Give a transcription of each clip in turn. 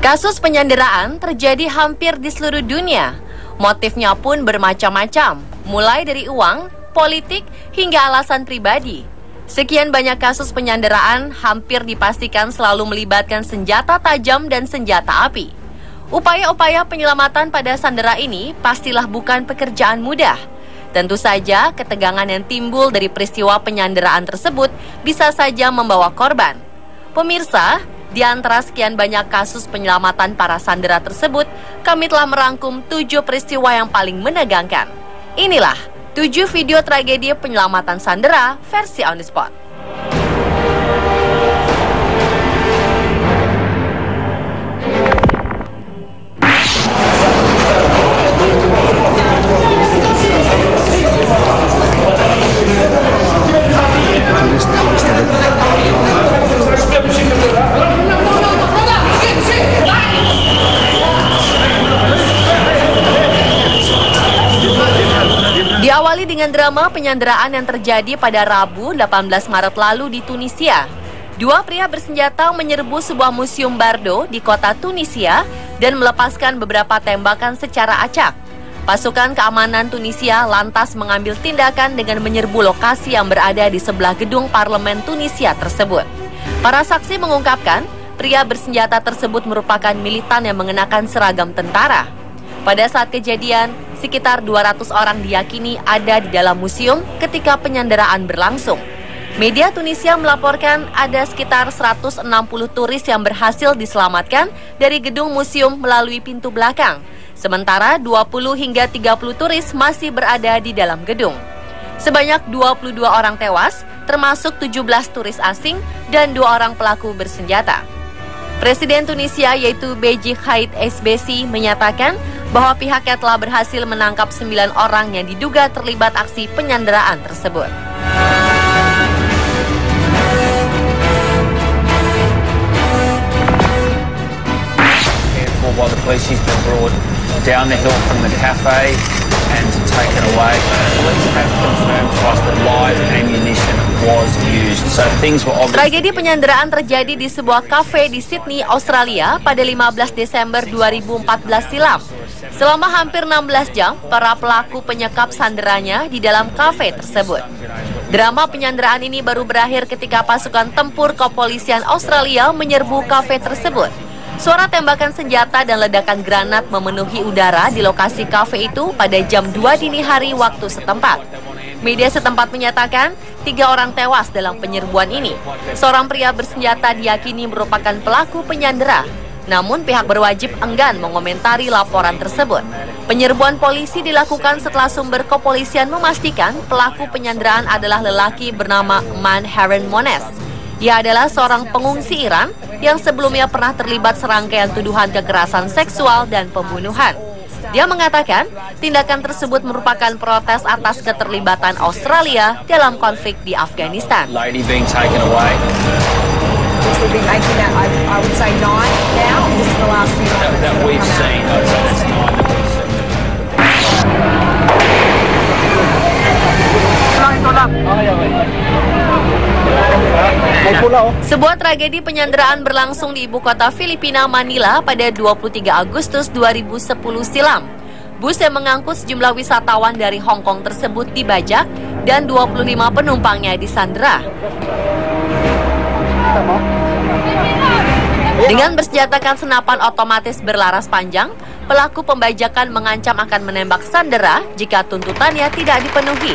Kasus penyanderaan terjadi hampir di seluruh dunia. Motifnya pun bermacam-macam, mulai dari uang, politik, hingga alasan pribadi. Sekian banyak kasus penyanderaan hampir dipastikan selalu melibatkan senjata tajam dan senjata api. Upaya-upaya penyelamatan pada sandera ini pastilah bukan pekerjaan mudah. Tentu saja ketegangan yang timbul dari peristiwa penyanderaan tersebut bisa saja membawa korban. Pemirsa, di antara sekian banyak kasus penyelamatan para sandera tersebut, kami telah merangkum 7 peristiwa yang paling menegangkan. Inilah 7 video tragedi penyelamatan sandera versi On The Spot. Diawali dengan drama penyanderaan yang terjadi pada Rabu 18 Maret lalu di Tunisia. 2 pria bersenjata menyerbu sebuah museum Bardo di kota Tunisia dan melepaskan beberapa tembakan secara acak. Pasukan keamanan Tunisia lantas mengambil tindakan dengan menyerbu lokasi yang berada di sebelah gedung parlemen Tunisia tersebut. Para saksi mengungkapkan, pria bersenjata tersebut merupakan militan yang mengenakan seragam tentara. Pada saat kejadian, sekitar 200 orang diyakini ada di dalam museum ketika penyanderaan berlangsung. Media Tunisia melaporkan ada sekitar 160 turis yang berhasil diselamatkan dari gedung museum melalui pintu belakang. Sementara 20 hingga 30 turis masih berada di dalam gedung. Sebanyak 22 orang tewas, termasuk 17 turis asing dan 2 orang pelaku bersenjata. Presiden Tunisia yaitu Beji Caid Essebsi menyatakan bahwa pihaknya telah berhasil menangkap 9 orang yang diduga terlibat aksi penyanderaan tersebut. While the police has been brought down the hill from the cafe and taken away, police have confirmed to us that live ammunition was used. So things were obvious. Tragedi penyanderaan terjadi di sebuah kafe di Sydney, Australia pada 15 Desember 2014 silam. Selama hampir 16 jam, para pelaku penyekap sanderanya di dalam kafe tersebut. Drama penyanderaan ini baru berakhir ketika pasukan tempur kepolisian Australia menyerbu kafe tersebut. Suara tembakan senjata dan ledakan granat memenuhi udara di lokasi kafe itu pada jam 2 dini hari waktu setempat. Media setempat menyatakan 3 orang tewas dalam penyerbuan ini. Seorang pria bersenjata diyakini merupakan pelaku penyandera. Namun pihak berwajib enggan mengomentari laporan tersebut. Penyerbuan polisi dilakukan setelah sumber kepolisian memastikan pelaku penyanderaan adalah lelaki bernama Man Haron Mones. Ia adalah seorang pengungsi Iran yang sebelumnya pernah terlibat serangkaian tuduhan kekerasan seksual dan pembunuhan. Dia mengatakan tindakan tersebut merupakan protes atas keterlibatan Australia dalam konflik di Afghanistan. Lady being taken away. We've been making that, I would say 9 now, just in the last few months. That we've seen, I'd say that's 9 that we've seen. Sebuah tragedi penyanderaan berlangsung di ibu kota Filipina, Manila pada 23 Agustus 2010 silam. Bus yang mengangkut sejumlah wisatawan dari Hong Kong tersebut dibajak dan 25 penumpangnya disandera. Dengan bersenjatakan senapan otomatis berlaras panjang, pelaku pembajakan mengancam akan menembak sandera jika tuntutannya tidak dipenuhi.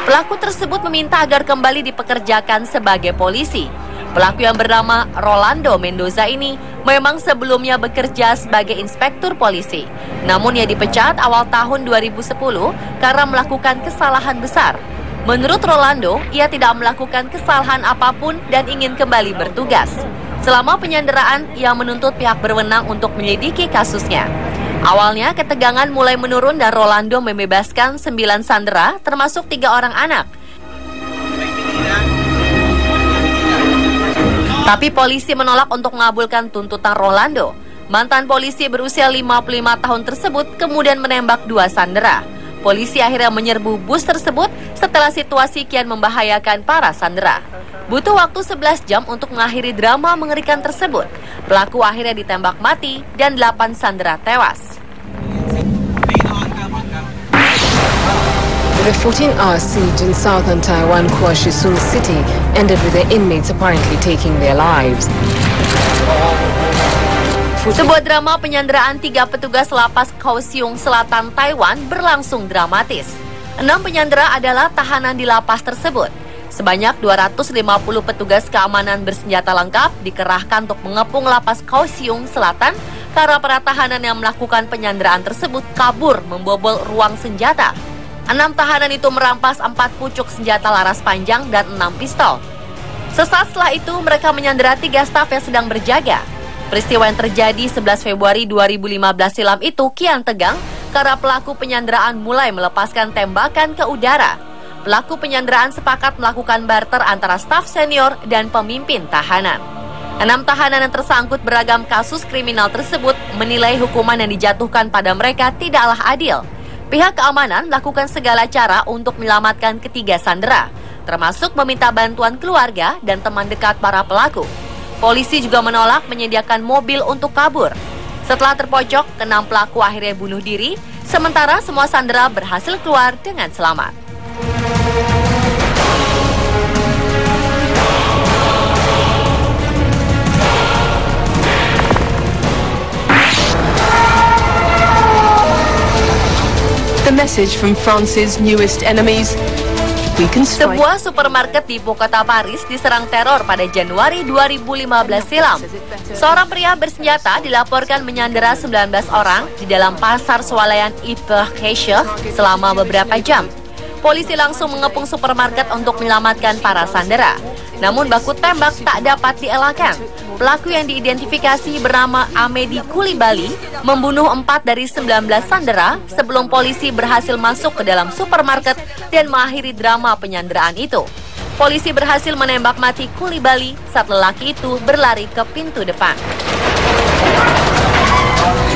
Pelaku tersebut meminta agar kembali dipekerjakan sebagai polisi. Pelaku yang bernama Rolando Mendoza ini memang sebelumnya bekerja sebagai inspektur polisi. Namun ia dipecat awal tahun 2010 karena melakukan kesalahan besar. Menurut Rolando, ia tidak melakukan kesalahan apapun dan ingin kembali bertugas. Selama penyanderaan, ia menuntut pihak berwenang untuk menyelidiki kasusnya. Awalnya, ketegangan mulai menurun dan Rolando membebaskan 9 sandera, termasuk 3 orang anak. Tapi polisi menolak untuk mengabulkan tuntutan Rolando. Mantan polisi berusia 55 tahun tersebut kemudian menembak 2 sandera. Polisi akhirnya menyerbu bus tersebut setelah situasi kian membahayakan para sandera. Butuh waktu 11 jam untuk mengakhiri drama mengerikan tersebut. Pelaku akhirnya ditembak mati dan 8 sandera tewas. The 14-hour siege in southern Taiwan Kuoshisung City ended with the inmates apparently taking their lives. Sebuah drama penyanderaan 3 petugas lapas Kaohsiung Selatan Taiwan berlangsung dramatis. 6 penyandera adalah tahanan di lapas tersebut. Sebanyak 250 petugas keamanan bersenjata lengkap dikerahkan untuk mengepung lapas Kaohsiung Selatan karena para tahanan yang melakukan penyanderaan tersebut kabur membobol ruang senjata. 6 tahanan itu merampas 4 pucuk senjata laras panjang dan 6 pistol. Sesaat setelah itu mereka menyandera 3 staf yang sedang berjaga. Peristiwa yang terjadi 11 Februari 2015 silam itu kian tegang karena pelaku penyanderaan mulai melepaskan tembakan ke udara. Pelaku penyanderaan sepakat melakukan barter antara staf senior dan pemimpin tahanan. 6 tahanan yang tersangkut beragam kasus kriminal tersebut menilai hukuman yang dijatuhkan pada mereka tidaklah adil. Pihak keamanan melakukan segala cara untuk menyelamatkan ketiga sandera, termasuk meminta bantuan keluarga dan teman dekat para pelaku. Polisi juga menolak menyediakan mobil untuk kabur. Setelah terpojok, 6 pelaku akhirnya bunuh diri, sementara semua sandera berhasil keluar dengan selamat. The message from France's newest enemies. We can strike. Sebuah supermarket di ibu kota Paris diserang teror pada Januari 2015 silam. Seorang pria bersenjata dilaporkan menyandera 19 orang di dalam pasar swalayan Hypercacher selama beberapa jam. Polisi langsung mengepung supermarket untuk menyelamatkan para sandera. Namun baku tembak tak dapat dielakkan. Pelaku yang diidentifikasi bernama Amedi Kulibali membunuh 4 dari 19 sandera sebelum polisi berhasil masuk ke dalam supermarket dan mengakhiri drama penyanderaan itu. Polisi berhasil menembak mati Kulibali saat lelaki itu berlari ke pintu depan.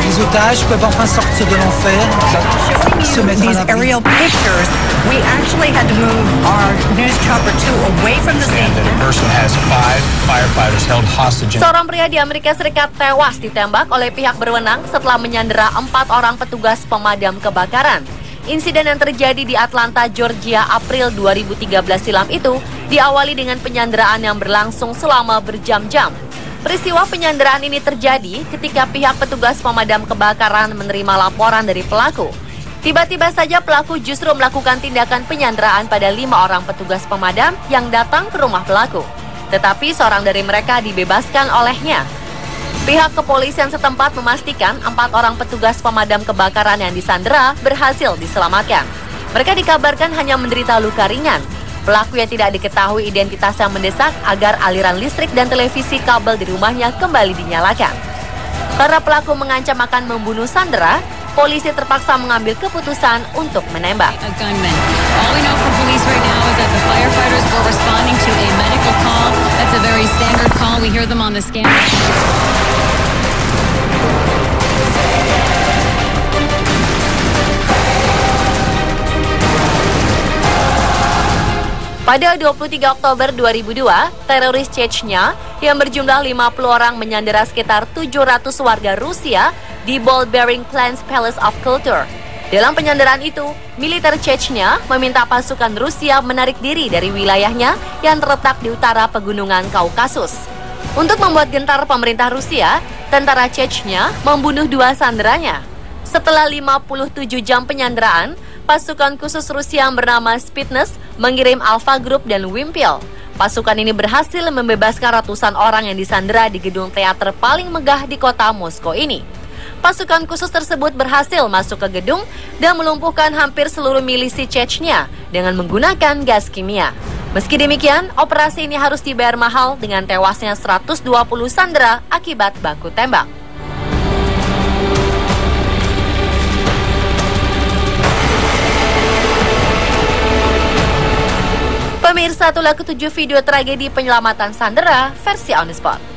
Les otages peuvent enfin sortir de l'enfer. These aerial pictures, we actually had to move our news chopper 2 away from the scene. That a person has 5 firefighters held hostage. Seorang pria di Amerika Serikat tewas ditembak oleh pihak berwenang setelah menyandera 4 orang petugas pemadam kebakaran. Insiden yang terjadi di Atlanta, Georgia, April 2013 silam itu diawali dengan penyanderaan yang berlangsung selama berjam-jam. Peristiwa penyanderaan ini terjadi ketika pihak petugas pemadam kebakaran menerima laporan dari pelaku. Tiba-tiba saja pelaku justru melakukan tindakan penyanderaan pada 5 orang petugas pemadam yang datang ke rumah pelaku. Tetapi seorang dari mereka dibebaskan olehnya. Pihak kepolisian setempat memastikan 4 orang petugas pemadam kebakaran yang disandera berhasil diselamatkan. Mereka dikabarkan hanya menderita luka ringan. Pelaku yang tidak diketahui identitasnya mendesak agar aliran listrik dan televisi kabel di rumahnya kembali dinyalakan. Karena pelaku mengancam akan membunuh sandera, polisi terpaksa mengambil keputusan untuk menembak. A gunman. All we know from police right now is that the firefighters were responding to a medical call. That's a very standard call. We hear them on the scanner. Pada 23 Oktober 2002, teroris Chechnya yang berjumlah 50 orang menyandera sekitar 700 warga Rusia di Ball-Bearing Plains Palace of Culture. Dalam penyanderaan itu, militer Chechnya meminta pasukan Rusia menarik diri dari wilayahnya yang terletak di utara pegunungan Kaukasus. Untuk membuat gentar pemerintah Rusia, tentara Chechnya membunuh 2 sanderanya. Setelah 57 jam penyanderaan, pasukan khusus Rusia yang bernama Spetsnaz mengirim Alpha Group dan Wimpel. Pasukan ini berhasil membebaskan ratusan orang yang disandera di gedung teater paling megah di kota Moskow ini. Pasukan khusus tersebut berhasil masuk ke gedung dan melumpuhkan hampir seluruh milisi Chechnya dengan menggunakan gas kimia. Meski demikian, operasi ini harus dibayar mahal dengan tewasnya 120 sandera akibat baku tembak. Pemirsa, itulah ketujuh video tragedi penyelamatan sandera versi On The Spot.